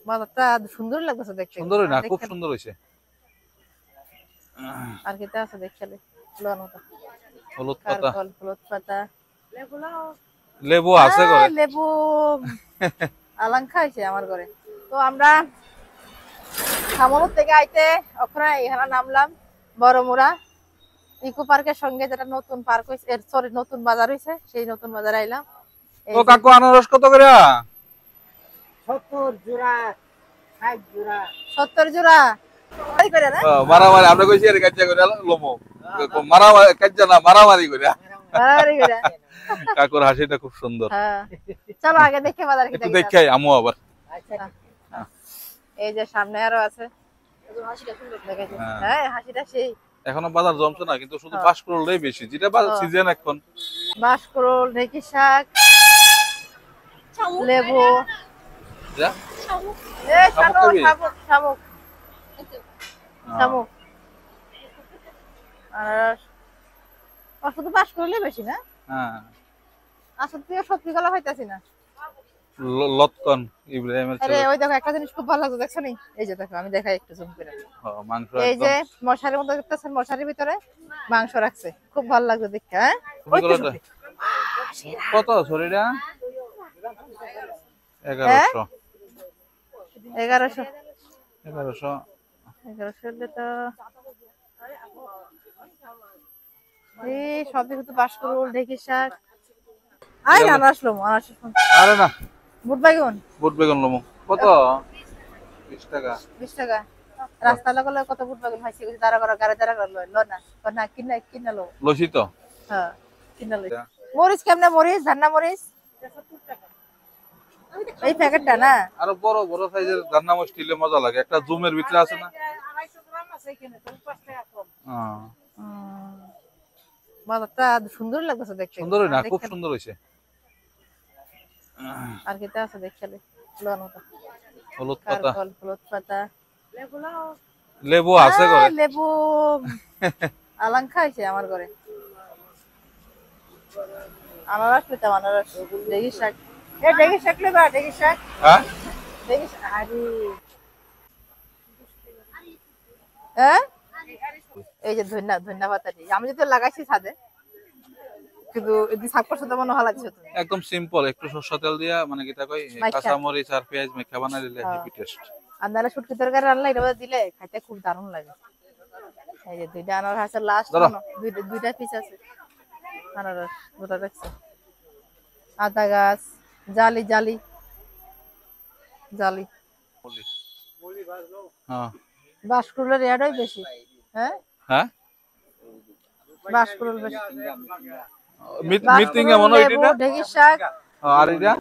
বাজারটা সুন্দর লাগতেছে দেখতে। সুন্দর না, খুব সুন্দর হইছে। আর কিটা আছে দেখছালে লোন মতো হলুদ পাতা, হলুদ পাতা, লেবু আছে ঘরে। লেবু আলাঙ্কা আছে আমার ঘরে। তো আমরা খামরুদ থেকে আইতে ওখানে এখানে নামলাম বড়মুড়া ইকো পার্কের সঙ্গে, যেটা নতুন পার্ক হইছে, সরি নতুন বাজার হইছে, সেই নতুন বাজারে আইলাম। ও কাকু আনারস কত করে? 70 জোড়া, 60 জোড়া। 70 জোড়া করে না? মারামারি আমরা কইছি এর কাজ্জা করে লমো, মারামারি কাজ্জা না, মারামারি করে। মারামারি করে। কাকুর হাসিটা খুব সুন্দর। হ্যাঁ চলো আগে দেখে বাজার কি একটু দেখাই আমু আবার। এই যে সামনে আরো আছে। হ্যাঁ হাসিটা সেই। এখনো বাজার জমছে না, কিন্তু শুধু বাঁশকুড়ুলটাই বেশি, যেটা বাজার সিজন এখন। বাঁশকুড়ুল, ঢেঁকি শাক, লেবু, শামুক। আর শুধু বাঁশকুড়ুলই বেশি না? হ্যাঁ আসলে সত্যি গলা হইতাছি না। লটকন ইব্রাহিমের ছেলে। আরে ওই দেখো একটা জিনিস খুব ভালো লাগছে, দেখছো নি? এই যে দেখো আমি দেখাই একটু জুম করে। মাংস এই একদম যে মশারির মধ্যে দেখতেছেন, মশারির ভিতরে মাংস রাখছে, খুব ভালো লাগছে দেখতে। হ্যাঁ কত শরীরা? 1100 1100 তো এই সব কিছু তো বাঁশকুড়ুল, ঢেঁকি শাক। আই আনারস লমু, আনারস। আরে না, বুট বেগুন লমু কত? 20 টাকা। 20 টাকা। রাস্তা লাগলে কত বুট বেগুন খাইছি, কিছু দাঁড়া করা গাড়ি দাঁড়া করা লো না, না কিনা লো। লসি তো? হ্যাঁ কিনা লো। মরিচ কেমনে? মরিচ ধান্না মরিচ এই প্যাকেটটা না? আরো বড় বড় সাইজের দান্না মরিচ দিলে মজা লাগে, একটা জুমের ভিতরে আছে না? 250 গ্রাম আছে এখানে, 5 টাকা কম। বাজারটা সুন্দর লাগতেছে দেখতে। সুন্দর না, খুব সুন্দর হইছে। আর কিটা আছে দেখছালে লোন মতো হলুদ পাতা, হলুদ পাতা, লেবু আছে ঘরে। লেবু আলাঙ্কা আছে আমার ঘরে। আনারস পেতাম, আনারস, ঢেঁকি শাক। এ ঢেঁকি শাক লেবা, ঢেঁকি শাক। হ্যাঁ ঢেঁকি শাক আরে হ্যাঁ এই যে ধন্যা পাতা দিয়ে আমি যদি লাগাইছি ছাদে, কিন্তু এদি শাক করতে মনে ভালো লাগছে। তুমি একদম সিম্পল, একটু সরষা তেল দিয়া মানে কিটা কই কাঁচা মরিচ আর পেঁয়াজ মেখা বানাই দিলে হেভি টেস্ট। আর নালে শুটকি তরকারি রান্না এটা দিলে খাইতে খুব দারুণ লাগে। এই যে দুইটা আনারস আছে, লাস্ট দুইটা পিস আছে আনারস, গোটা দেখছো। আদা গাছ, জালি জালি জালি। হ্যাঁ বাঁশকুড়ুলের রেটই বেশি। হ্যাঁ হ্যাঁ বাঁশকুড়ুল বেশি। মিটিং এমন ওইটা ঢেঁকি শাক আর এটা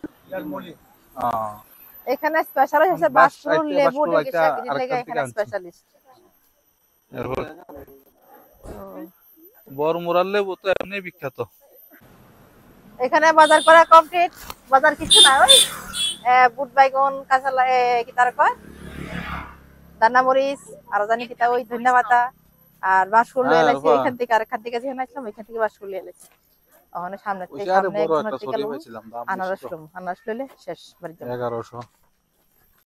এখানে স্পেশালিস্ট আছে বাঁশকুড়ুল, লেবু, ঢেঁকি শাক, এর লাগা এখানে স্পেশালিস্ট। বড়মুড়ার লেবু তো এমনি বিখ্যাত। এখানে বাজার করা কমপ্লিট। বাজার কিছু না, ওই বুট বাইগন, কাঁচা কি তার কয় দানা মরিচ, আর জানি কিতা ওই ধনিয়া পাতা আর বাঁশকুড়ুল এলাইছি। এখান থেকে আরেকখান থেকে যেখানে আসলাম ওইখান থেকে বাঁশকুড়ুল এলাইছি। ওখানে সামনে আনারস লইলে শেষ বাড়িতে 1100